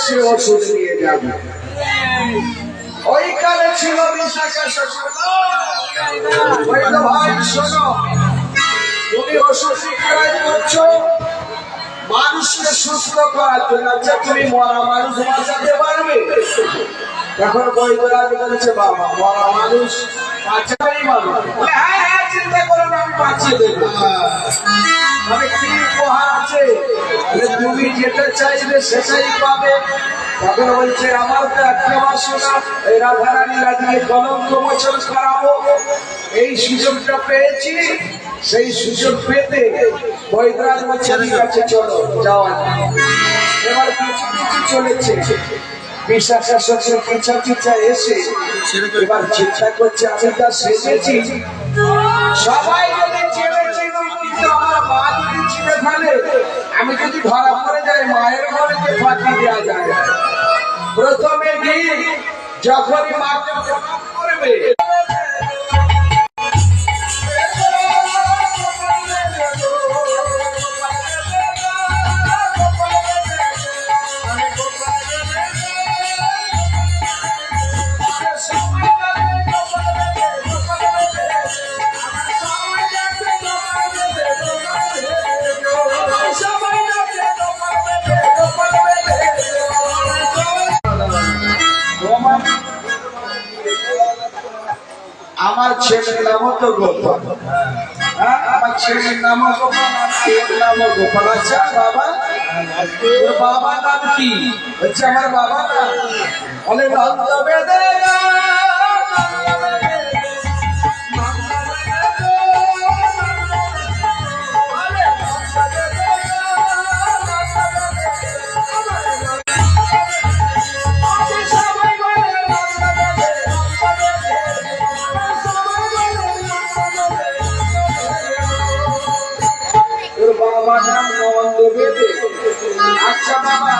এসে ওষুধ নিয়ে যাবে। ওই কালে ছিল বিশাখা শ্বশুর। ভাই শোনো, তুমি ওষুধ বিক্রয় করছো মানুষকে সুস্থ করার জন্য, আচ্ছা তুমি মরা মানুষ বাঁচাতে পারবে? এখন বৈদ্যরাজ বলছে বাবা মরা মানুষ বাঁচাতেই পারবে। হ্যাঁ হ্যাঁ চিন্তা করো না, আমি বাঁচিয়ে দেবো। মানে কি উপহার আছে, তুমি যেটা চাইবে সেটাই পাবে। তখন বলছে আমার তো একটা বাসনা, এই রাধারানীর আজকে কলঙ্ক মোচন করাবো, এই সুযোগটা পেয়েছি। সেই সুযোগ পেতে বৈদ্যরাজ বলছে ঠিক আছে চলো যাওয়া। এবার কিছু কিছু চলেছে, বিশাখা শ্বশুর পিছা পিছা এসে এবার চিন্তা করছে আমি তা সেজেছি, সবাই যদি চেনেছি কিন্তু আমার মা যদি চিনে ফেলে, আমি যদি ধরা পড়ে যাই মায়ের ঘরেতে ফাঁকি দেওয়া যায়। প্রথমে গিয়ে যখনই মাকে প্রণাম করবে আমার ছেলের নামও তো গোপাল। আমার ছেলের নামও গোপাল, আমার নামও গোপাল। আচ্ছা বাবা, বাবা নাম কি? হচ্ছে আমার বাবা নাম বলে নন্দবেদে। বাবা নাম নন্দবেদে। আচ্ছা বাবা